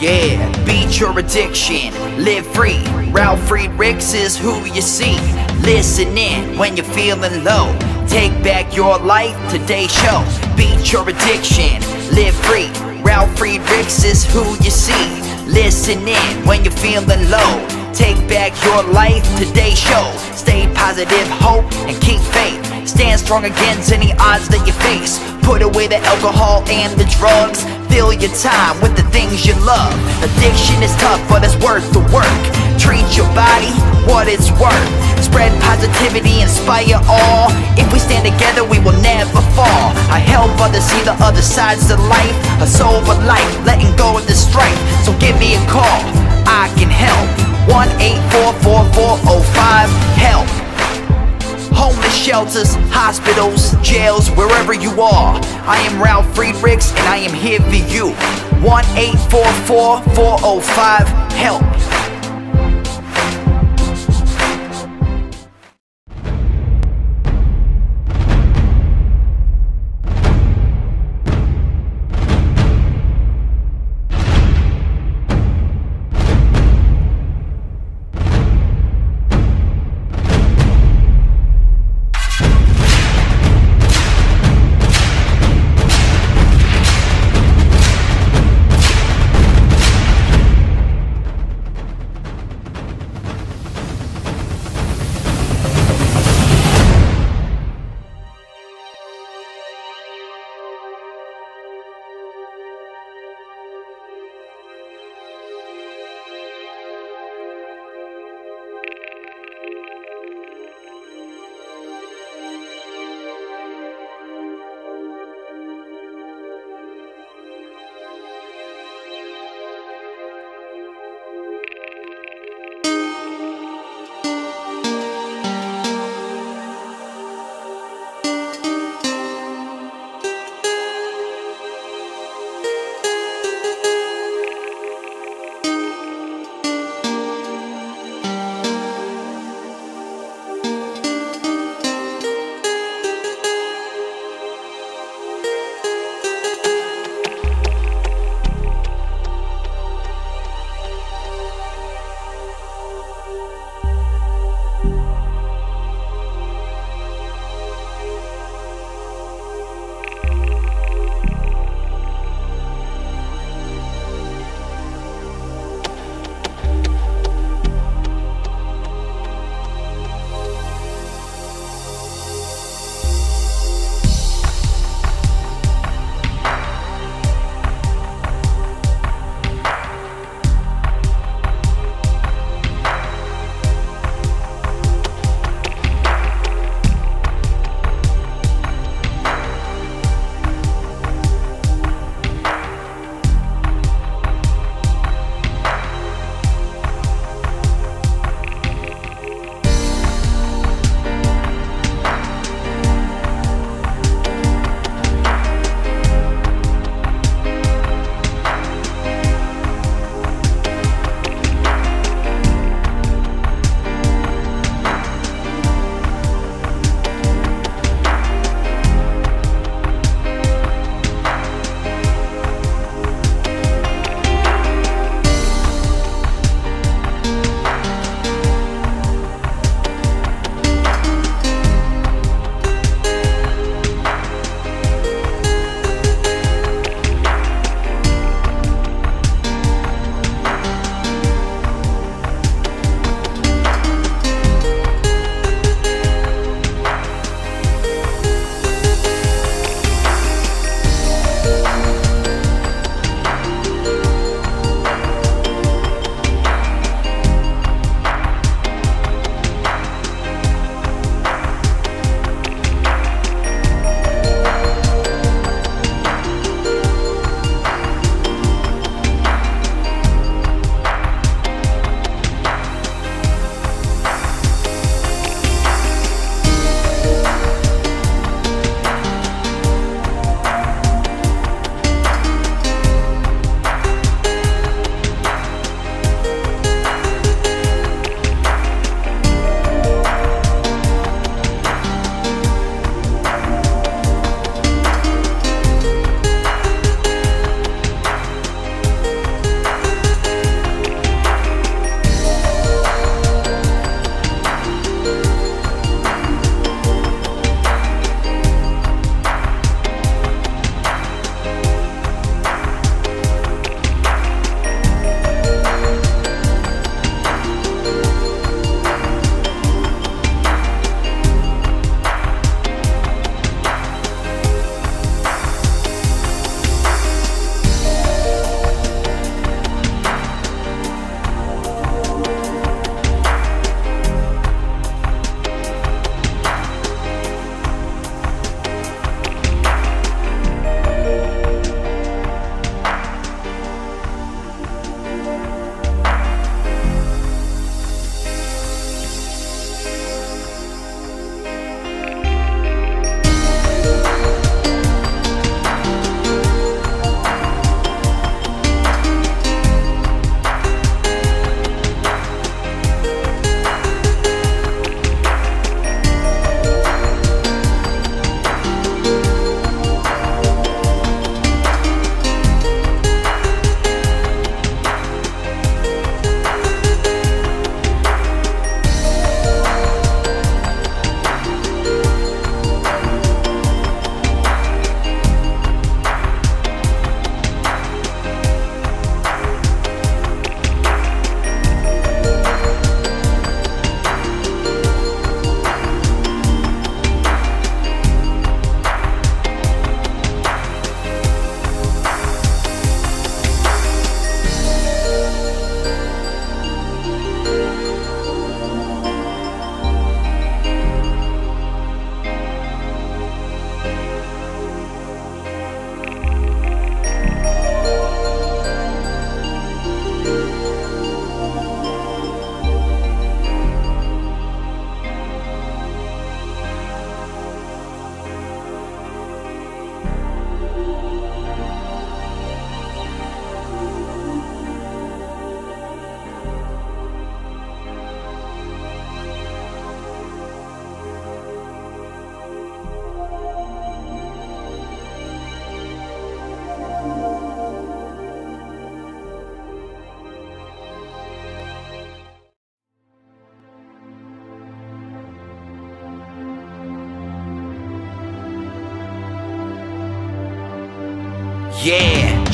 Yeah, beat your addiction, live free. Ralf Friedrichs is who you see. Listen in when you're feeling low. Take back your life, today's show. Beat your addiction, live free. Ralf Friedrichs is who you see. Listen in when you're feeling low. Take back your life, today's show. Stay positive, hope, and keep faith. Stand strong against any odds that you face. Put away the alcohol and the drugs. Fill your time with the things you love. Addiction is tough, but it's worth the work. Treat your body what it's worth. Spread positivity, inspire all. If we stand together, we will never fall. I help others see the other sides to life. A sober life, letting go of the strife. So give me a call, I can help. 1-844-4405-HELP. Homeless shelters, hospitals, jails, wherever you are. I am Ralf Friedrichs and I am here for you. 1-844-405-HELP.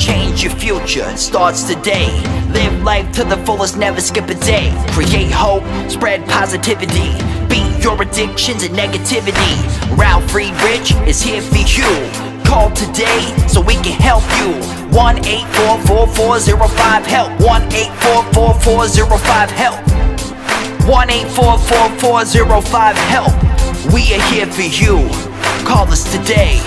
Change your future, it starts today. Live life to the fullest, never skip a day. Create hope, spread positivity. Beat your addictions and negativity. Ralf Friedrichs is here for you. Call today so we can help you. 1-844-405-HELP. 1-844-405-HELP. 1-844-405-HELP. We are here for you. Call us today.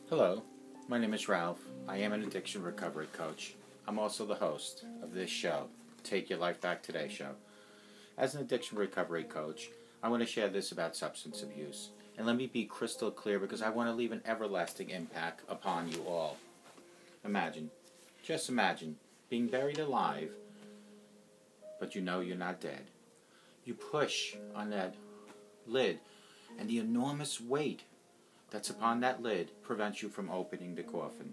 Hello, my name is Ralph. I am an addiction recovery coach. I'm also the host of this show, Take Your Life Back Today show. As an addiction recovery coach, I want to share this about substance abuse. And let me be crystal clear because I want to leave an everlasting impact upon you all. Imagine, just imagine, being buried alive, but you know you're not dead. You push on that lid, and the enormous weight that's upon that lid prevents you from opening the coffin.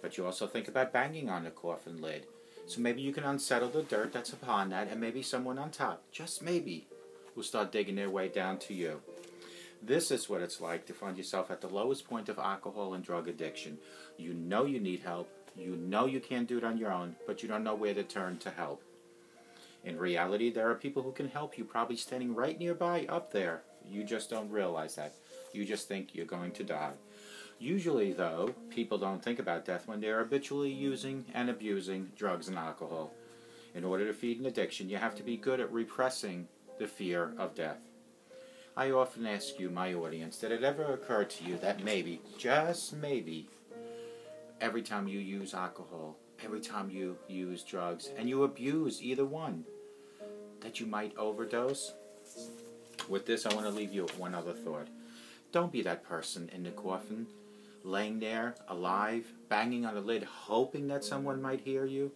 But you also think about banging on the coffin lid. So maybe you can unsettle the dirt that's upon that, and maybe someone on top, just maybe, will start digging their way down to you. This is what it's like to find yourself at the lowest point of alcohol and drug addiction. You know you need help. You know you can't do it on your own, but you don't know where to turn to help. In reality, there are people who can help you, probably standing right nearby up there. You just don't realize that. You just think you're going to die. Usually, though, people don't think about death when they're habitually using and abusing drugs and alcohol. In order to feed an addiction, you have to be good at repressing the fear of death. I often ask you, my audience, did it ever occur to you that maybe, just maybe, every time you use alcohol, every time you use drugs, and you abuse either one, that you might overdose? With this, I want to leave you with one other thought. Don't be that person in the coffin, laying there, alive, banging on the lid, hoping that someone might hear you.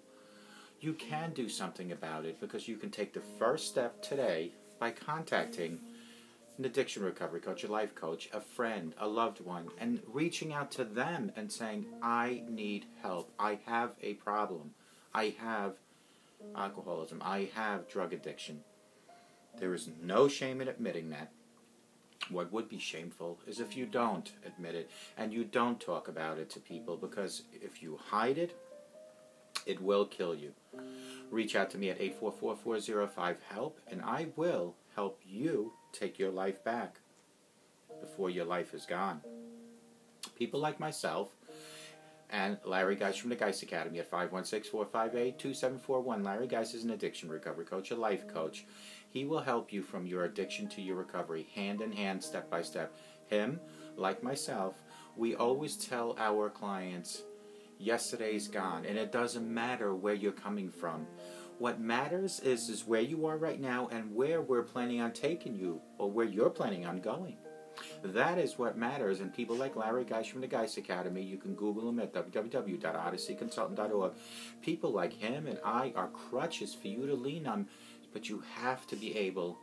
You can do something about it because you can take the first step today by contacting an addiction recovery coach, a life coach, a friend, a loved one, and reaching out to them and saying, I need help. I have a problem. I have alcoholism. I have drug addiction. There is no shame in admitting that. What would be shameful is if you don't admit it and you don't talk about it to people, because if you hide it, it will kill you. Reach out to me at 844-405-HELP and I will help you take your life back before your life is gone. People like myself and Larry Geis from the Geis Academy at 516-458-2741. Larry Geis is an addiction recovery coach, a life coach. He will help you from your addiction to your recovery, hand in hand, step by step. Him, like myself, we always tell our clients, yesterday's gone, and it doesn't matter where you're coming from. What matters is where you are right now and where we're planning on taking you, or where you're planning on going. That is what matters, and people like Larry Geis from the Geis Academy, you can Google him at www.odysseyconsultant.org. People like him and I are crutches for you to lean on, but you have to be able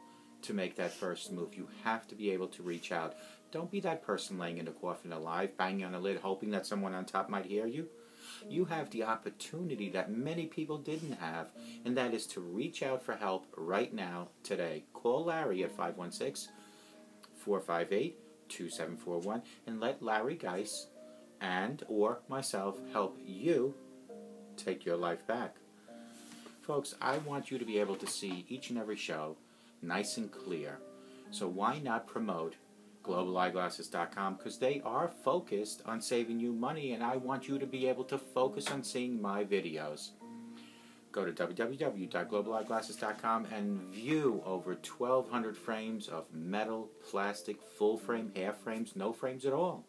to make that first move. You have to be able to reach out. Don't be that person laying in a coffin alive, banging on a lid, hoping that someone on top might hear you. You have the opportunity that many people didn't have, and that is to reach out for help right now, today. Call Larry at 516-458-2741 and let Larry Geis and or myself help you take your life back. Folks, I want you to be able to see each and every show nice and clear. So why not promote globaleyeglasses.com, because they are focused on saving you money, and I want you to be able to focus on seeing my videos. Go to www.globaleyeglasses.com and view over 1,200 frames of metal, plastic, full frame, half frames, no frames at all.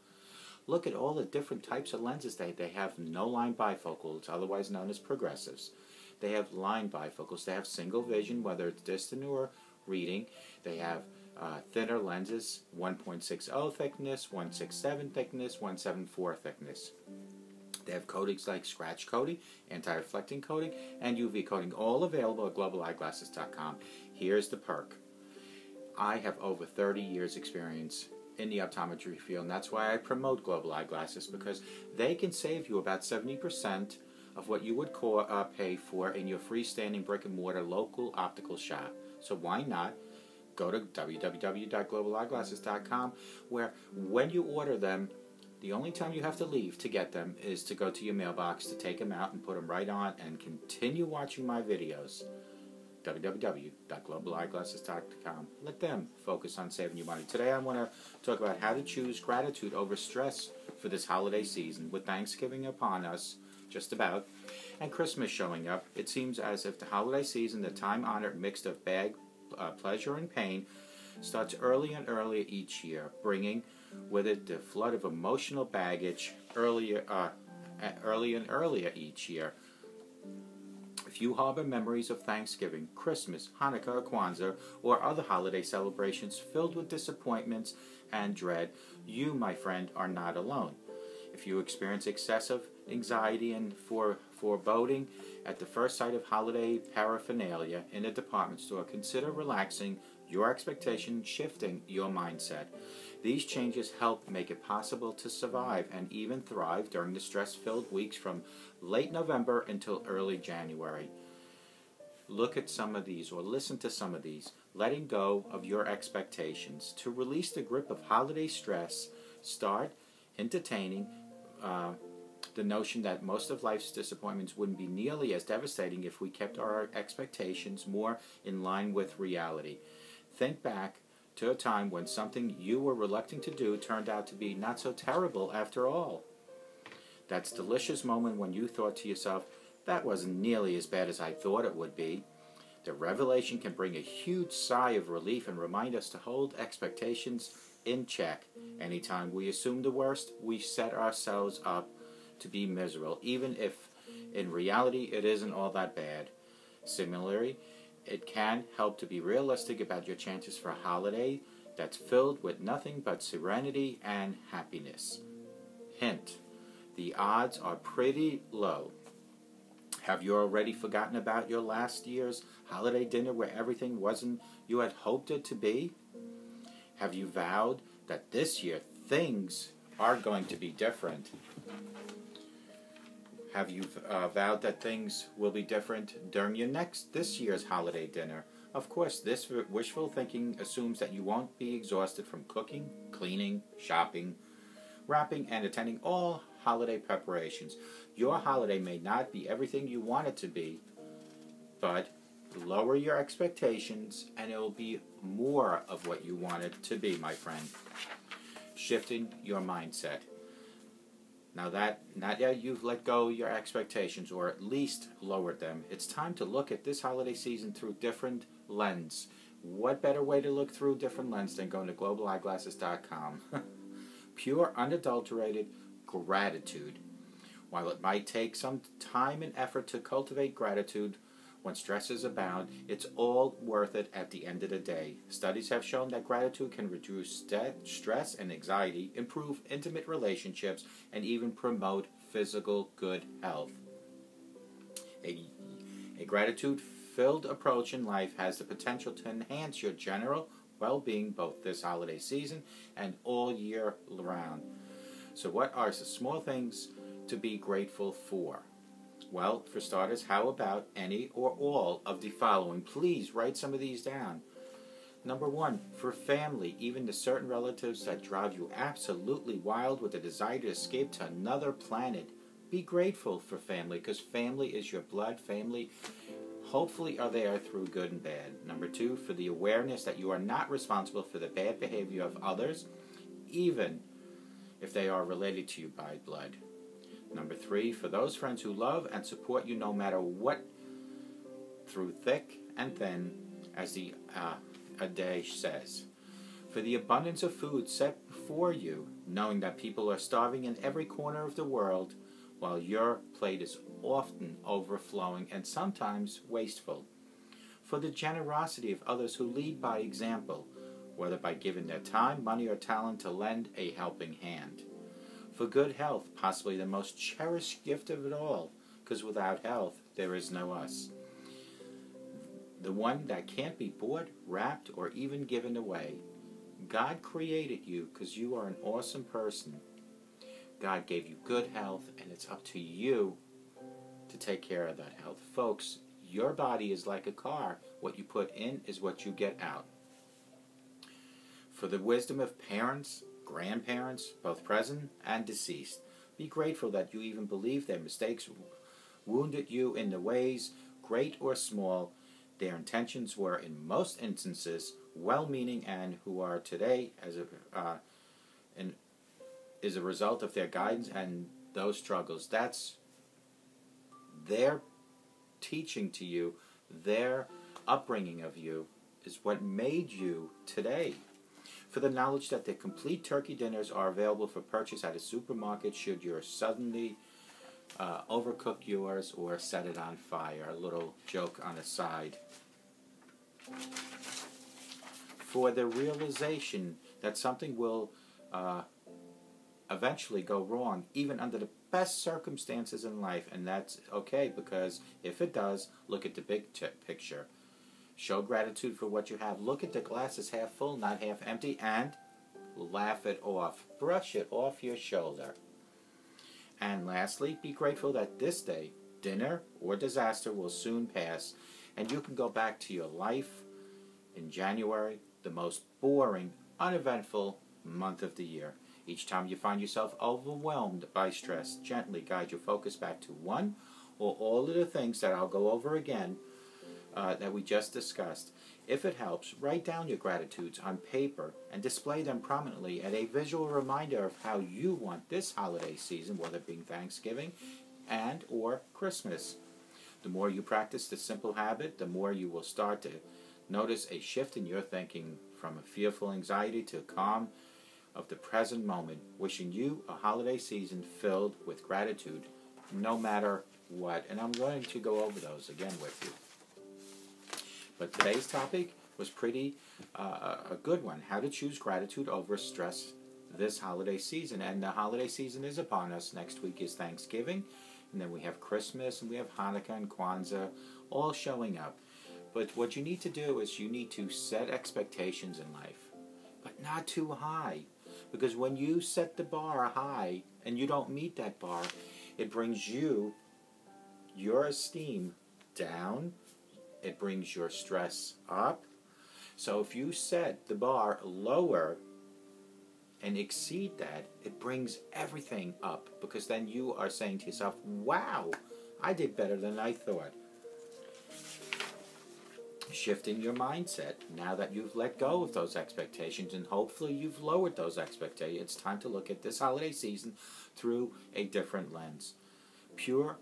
Look at all the different types of lenses. They have no-line bifocals, otherwise known as progressives. They have line bifocals. They have single vision, whether it's distant or reading. They have thinner lenses, 1.60 thickness, 1.67 thickness, 1.74 thickness. They have coatings like scratch coating, anti-reflecting coating, and UV coating, all available at globaleyeglasses.com. Here's the perk. I have over 30 years experience in the optometry field, and that's why I promote Global Eyeglasses, because they can save you about 70% of what you would pay for in your freestanding brick-and-mortar local optical shop. So why not go to www.globaleyeglasses.com, where when you order them, the only time you have to leave to get them is to go to your mailbox to take them out and put them right on and continue watching my videos. www.globaleyeglasses.com. Let them focus on saving you money. Today I want to talk about how to choose gratitude over stress for this holiday season. With Thanksgiving upon us, just about, and Christmas showing up, it seems as if the holiday season, the time-honored mix of pleasure and pain, starts early and earlier each year, bringing with it the flood of emotional baggage early and earlier each year. If you harbor memories of Thanksgiving, Christmas, Hanukkah, or Kwanzaa, or other holiday celebrations filled with disappointments and dread, you, my friend, are not alone. If you experience excessive anxiety and foreboding at the first sight of holiday paraphernalia in a department store, consider relaxing your expectation, shifting your mindset. These changes help make it possible to survive and even thrive during the stress-filled weeks from late November until early January. Look at some of these, or listen to some of these. Letting go of your expectations. To release the grip of holiday stress, start entertaining the notion that most of life's disappointments wouldn't be nearly as devastating if we kept our expectations more in line with reality. Think back to a time when something you were reluctant to do turned out to be not so terrible after all. That delicious moment when you thought to yourself, that wasn't nearly as bad as I thought it would be. The revelation can bring a huge sigh of relief and remind us to hold expectations in check. Anytime we assume the worst, we set ourselves up to be miserable, even if in reality it isn't all that bad. Similarly, it can help to be realistic about your chances for a holiday that's filled with nothing but serenity and happiness. Hint: the odds are pretty low. Have you already forgotten about your last year's holiday dinner where everything wasn't you had hoped it to be? Have you vowed that this year things are going to be different? Have you vowed that things will be different during this year's holiday dinner? Of course, this wishful thinking assumes that you won't be exhausted from cooking, cleaning, shopping, wrapping, and attending all holiday preparations. Your holiday may not be everything you want it to be, but lower your expectations and it will be more of what you want it to be, my friend. Shifting your mindset. Now that you've let go of your expectations, or at least lowered them, it's time to look at this holiday season through different lens. What better way to look through a different lens than going to globaleyeglasses.com? Pure, unadulterated gratitude. While it might take some time and effort to cultivate gratitude when stresses abound, it's all worth it at the end of the day. Studies have shown that gratitude can reduce stress and anxiety, improve intimate relationships, and even promote physical good health. A gratitude-filled approach in life has the potential to enhance your general well-being both this holiday season and all year round. So what are the small things to be grateful for? Well, for starters, how about any or all of the following? Please write some of these down. Number one, for family, even the certain relatives that drive you absolutely wild with the desire to escape to another planet. Be grateful for family, because family is your blood. Family hopefully are there through good and bad. Number two, for the awareness that you are not responsible for the bad behavior of others, even if they are related to you by blood. Number three, for those friends who love and support you no matter what, through thick and thin, as the adage says. For the abundance of food set before you, knowing that people are starving in every corner of the world, while your plate is often overflowing and sometimes wasteful. For the generosity of others who lead by example, whether by giving their time, money, or talent to lend a helping hand. For good health, possibly the most cherished gift of it all, because without health, there is no us. The one that can't be bought, wrapped, or even given away. God created you because you are an awesome person. God gave you good health, and it's up to you to take care of that health. Folks, your body is like a car. What you put in is what you get out. For the wisdom of parents, grandparents, both present and deceased, be grateful that you even believe their mistakes wounded you in the ways, great or small, their intentions were in most instances well-meaning, and who are today is a result of their guidance and those struggles. That's their teaching to you, their upbringing of you is what made you today. For the knowledge that the complete turkey dinners are available for purchase at a supermarket should you suddenly overcook yours or set it on fire. A little joke on the side. For the realization that something will eventually go wrong, even under the best circumstances in life, and that's okay, because if it does, look at the big picture. Show gratitude for what you have. Look at the glass as half full, not half empty, and laugh it off. Brush it off your shoulder. And lastly, be grateful that this day, dinner or disaster, will soon pass, and you can go back to your life in January, the most boring, uneventful month of the year. Each time you find yourself overwhelmed by stress, gently guide your focus back to one or all of the things that I'll go over again that we just discussed. If it helps, write down your gratitudes on paper and display them prominently as a visual reminder of how you want this holiday season, whether it being Thanksgiving and or Christmas. The more you practice this simple habit, the more you will start to notice a shift in your thinking from a fearful anxiety to calm of the present moment, wishing you a holiday season filled with gratitude no matter what. And I'm going to go over those again with you. But today's topic was pretty a good one. How to choose gratitude over stress this holiday season. And the holiday season is upon us. Next week is Thanksgiving. And then we have Christmas and we have Hanukkah and Kwanzaa all showing up. But what you need to do is you need to set expectations in life. But not too high. Because when you set the bar high and you don't meet that bar, it brings your esteem down. It brings your stress up. So if you set the bar lower and exceed that, it brings everything up. Because then you are saying to yourself, wow, I did better than I thought. Shifting your mindset. Now that you've let go of those expectations and hopefully you've lowered those expectations, it's time to look at this holiday season through a different lens. Pure,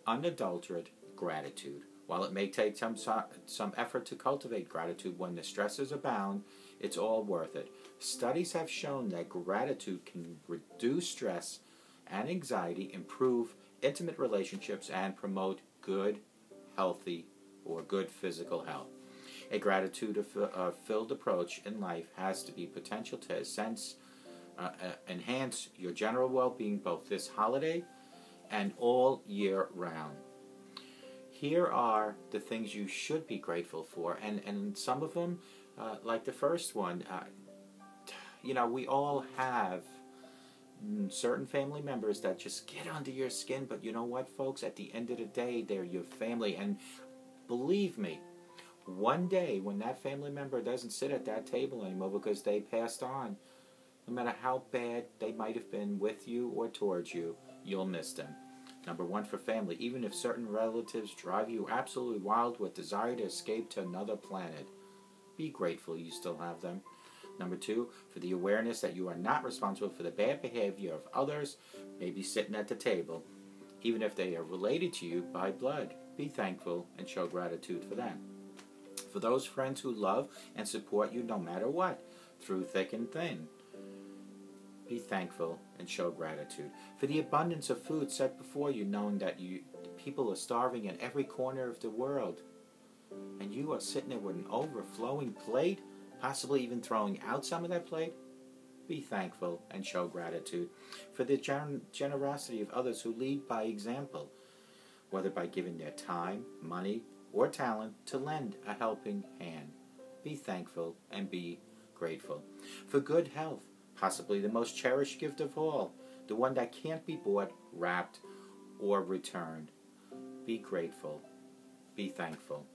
unadulterated gratitude. While it may take some effort to cultivate gratitude when the stresses abound, it's all worth it. Studies have shown that gratitude can reduce stress and anxiety, improve intimate relationships, and promote good, healthy, or good physical health. A gratitude-filled approach in life has to be potential to enhance your general well-being both this holiday and all year round. Here are the things you should be grateful for, and some of them, like the first one, we all have certain family members that just get under your skin, but you know what, folks? At the end of the day, they're your family, and believe me, one day when that family member doesn't sit at that table anymore because they passed on, no matter how bad they might have been with you or towards you, you'll miss them. Number one, for family, even if certain relatives drive you absolutely wild with desire to escape to another planet, be grateful you still have them. Number two, for the awareness that you are not responsible for the bad behavior of others, maybe sitting at the table, even if they are related to you by blood. Be thankful and show gratitude for that. For those friends who love and support you no matter what, through thick and thin, be thankful and show gratitude. For the abundance of food set before you, knowing that people are starving in every corner of the world, and you are sitting there with an overflowing plate, possibly even throwing out some of that plate, be thankful and show gratitude. For the generosity of others who lead by example, whether by giving their time, money, or talent to lend a helping hand. Be thankful and be grateful. For good health, possibly the most cherished gift of all, the one that can't be bought, wrapped, or returned. Be grateful. Be thankful.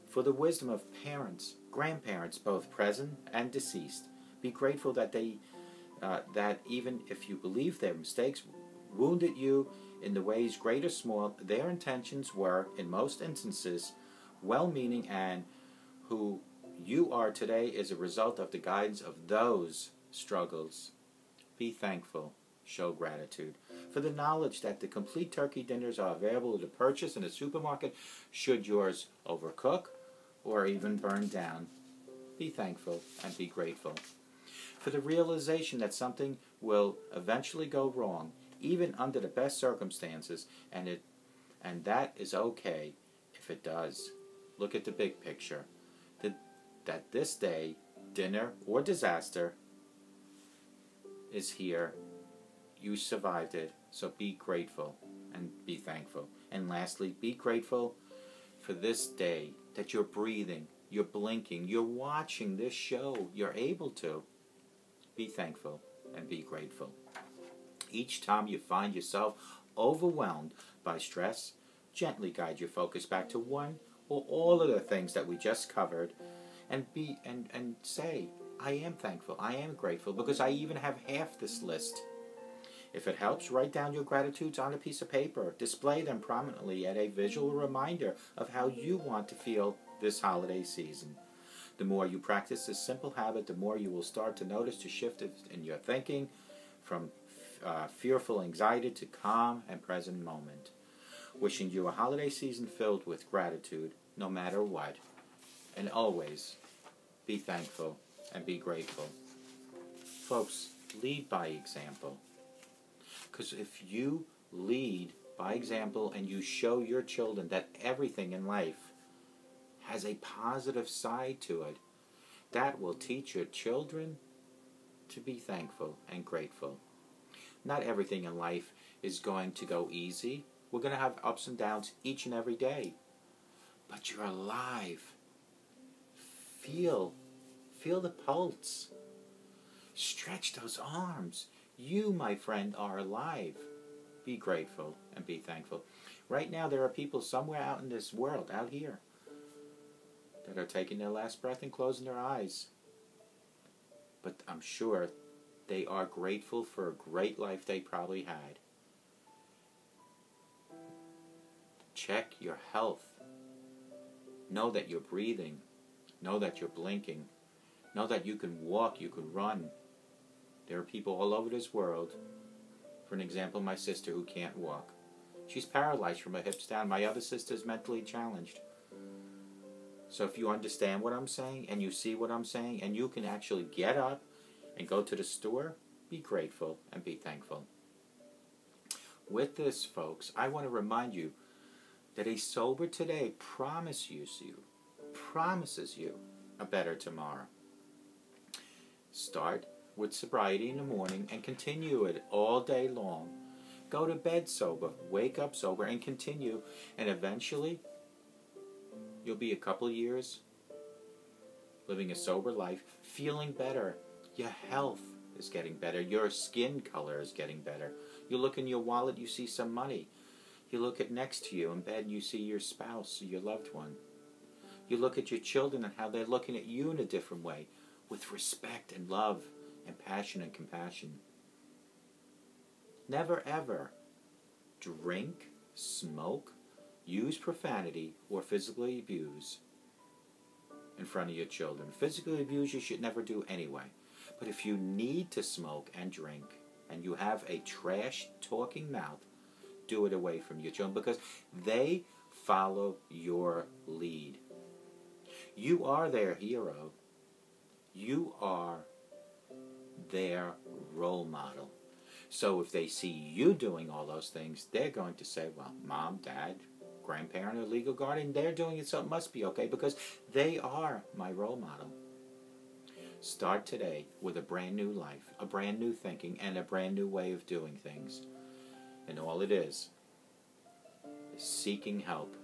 For the wisdom of parents, grandparents, both present and deceased. Be grateful that that even if you believe their mistakes wounded you in the ways great or small, their intentions were, in most instances, well-meaning, and who you are today is a result of the guidance of those struggles. Be thankful. Show gratitude. For the knowledge that the complete turkey dinners are available to purchase in a supermarket should yours overcook or even burn down. Be thankful and be grateful. For the realization that something will eventually go wrong, even under the best circumstances, and that is okay if it does. Look at the big picture. That this day, dinner, or disaster is here. You survived it, so be grateful and be thankful. And lastly, be grateful for this day, that you're breathing, you're blinking, you're watching this show, you're able to. Be thankful and be grateful. Each time you find yourself overwhelmed by stress, gently guide your focus back to one or all of the things that we just covered, and say, I am thankful, I am grateful, because I even have half this list. If it helps, write down your gratitudes on a piece of paper. Display them prominently as a visual reminder of how you want to feel this holiday season. The more you practice this simple habit, the more you will start to notice the shift in your thinking from fearful anxiety to calm and present moment. Wishing you a holiday season filled with gratitude, no matter what. And always be thankful and be grateful. Folks, lead by example. Because if you lead by example and you show your children that everything in life has a positive side to it, that will teach your children to be thankful and grateful. Not everything in life is going to go easy. We're going to have ups and downs each and every day. But you're alive. Feel the pulse. Stretch those arms. You, my friend, are alive. Be grateful and be thankful. Right now, there are people somewhere out in this world, out here, that are taking their last breath and closing their eyes. But I'm sure they are grateful for a great life they probably had. Check your health. Know that you're breathing. Know that you're blinking. Know that you can walk, you can run. There are people all over this world. For an example, my sister who can't walk. She's paralyzed from her hips down. My other sister is mentally challenged. So if you understand what I'm saying and you see what I'm saying and you can actually get up and go to the store, be grateful and be thankful. With this, folks, I want to remind you that a sober today promises you a better tomorrow. Start with sobriety in the morning and continue it all day long. Go to bed sober, wake up sober, and continue. And eventually, you'll be a couple years living a sober life, feeling better. Your health is getting better. Your skin color is getting better. You look in your wallet, you see some money. You look at next to you in bed, and you see your spouse or your loved one. You look at your children and how they're looking at you in a different way, with respect and love and passion and compassion. Never ever drink, smoke, use profanity, or physically abuse in front of your children. Physically abuse you should never do anyway. But if you need to smoke and drink and you have a trash-talking mouth, do it away from your children because they follow your lead. You are their hero. You are their role model. So if they see you doing all those things, they're going to say, well, mom, dad, grandparent, or legal guardian, they're doing it, so it must be okay because they are my role model. Start today with a brand new life, a brand new thinking, and a brand new way of doing things. And all it is seeking help.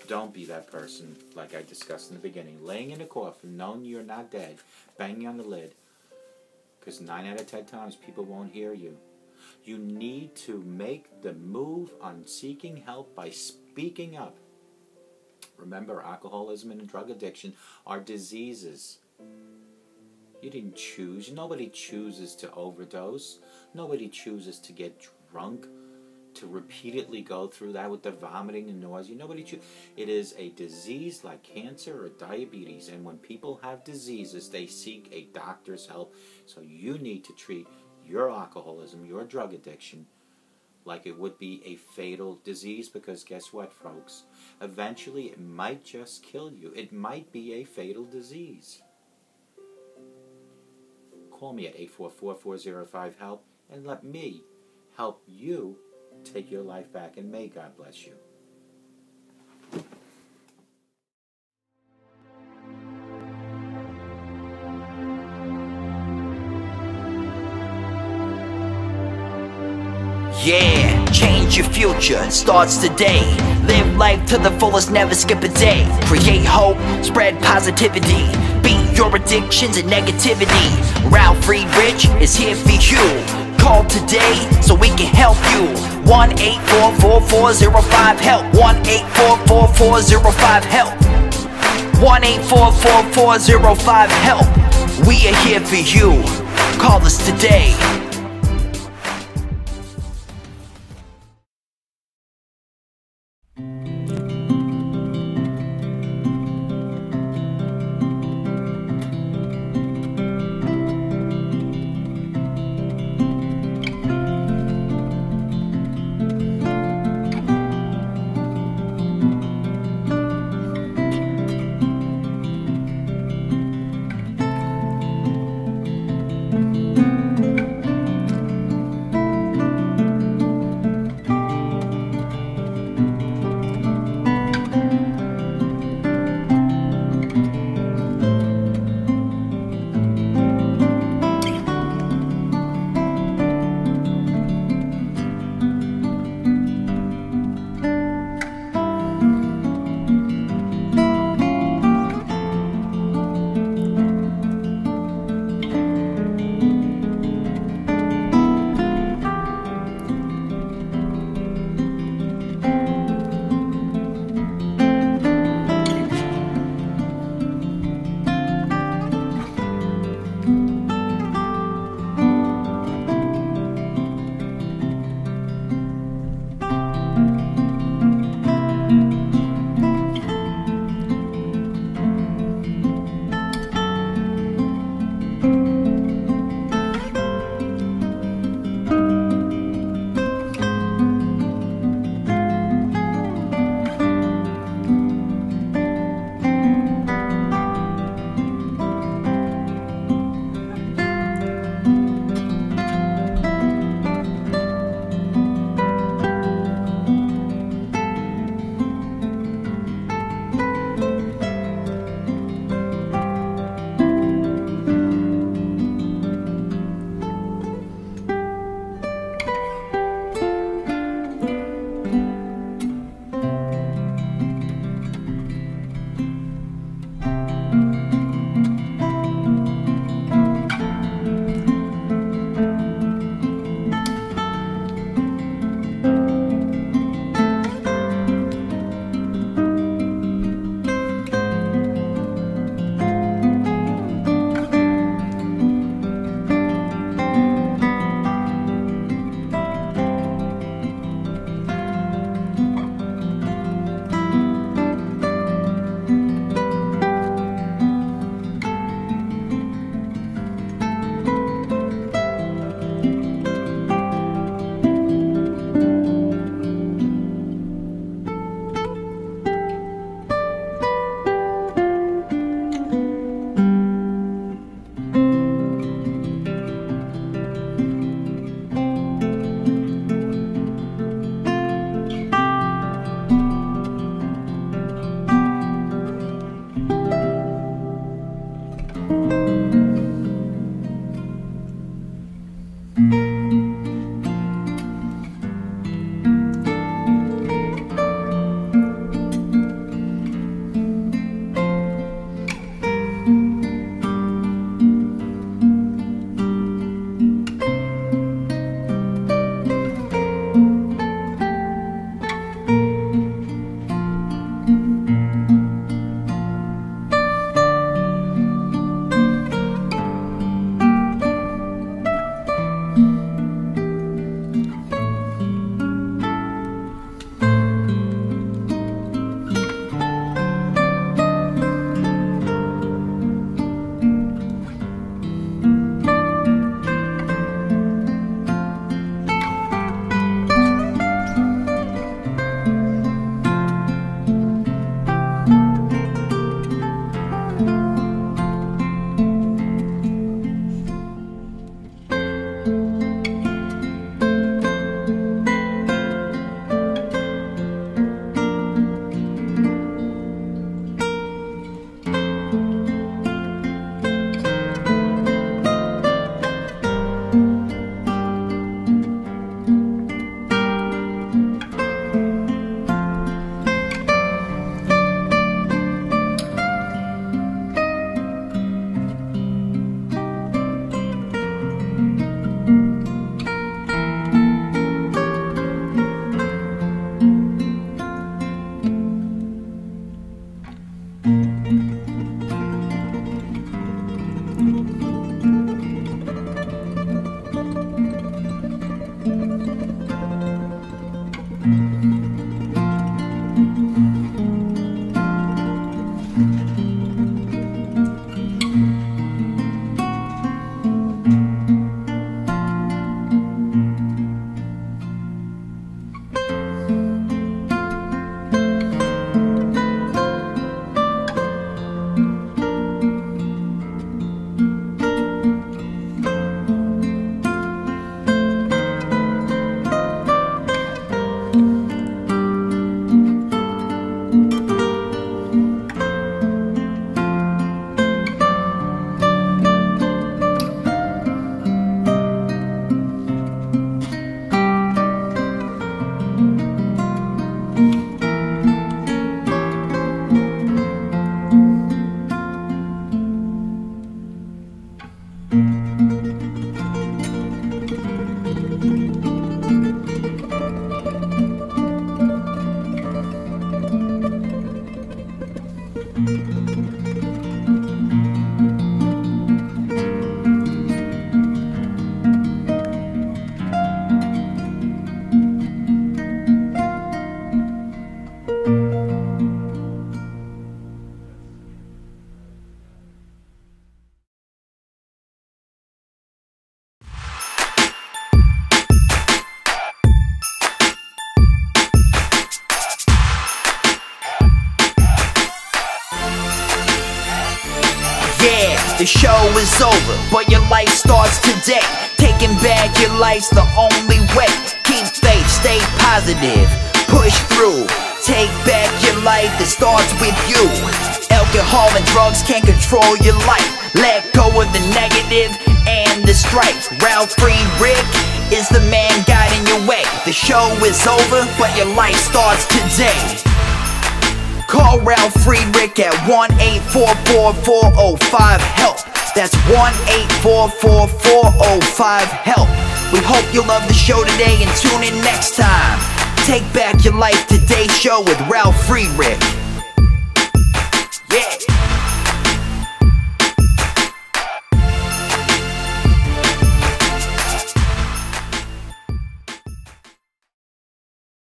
Don't be that person, like I discussed in the beginning, laying in a coffin, knowing you're not dead, banging on the lid, because 9 out of 10 times people won't hear you. You need to make the move on seeking help by speaking up. Remember, alcoholism and drug addiction are diseases. You didn't choose. Nobody chooses to overdose. Nobody chooses to get drunk, to repeatedly go through that with the vomiting and nausea. Nobody chooses. It is a disease like cancer or diabetes. And when people have diseases, they seek a doctor's help. So you need to treat your alcoholism, your drug addiction, like it would be a fatal disease, because guess what, folks? Eventually, it might just kill you. It might be a fatal disease. Call me at 844-405-HELP and let me help you take your life back, and may God bless you. Yeah, change your future, it starts today. Live life to the fullest, never skip a day. Create hope, spread positivity. Beat your addictions and negativity. Ralf Friedrichs is here for you. Call today so we can help you. 1-844-405-HELP. 1-844-405-HELP. 1-844-405-HELP. We are here for you. Call us today. The show is over, but your life starts today. Taking back your life's the only way. Keep faith, stay positive, push through. Take back your life, it starts with you. Alcohol and drugs can't control your life. Let go of the negative and the strife. Ralf Friedrichs is the man guiding your way. The show is over, but your life starts today. Call Ralf Friedrichs at 1-844-405-HELP. That's 1-844-405-HELP. We hope you love the show today and tune in next time. Take back your life today show with Ralf Friedrichs.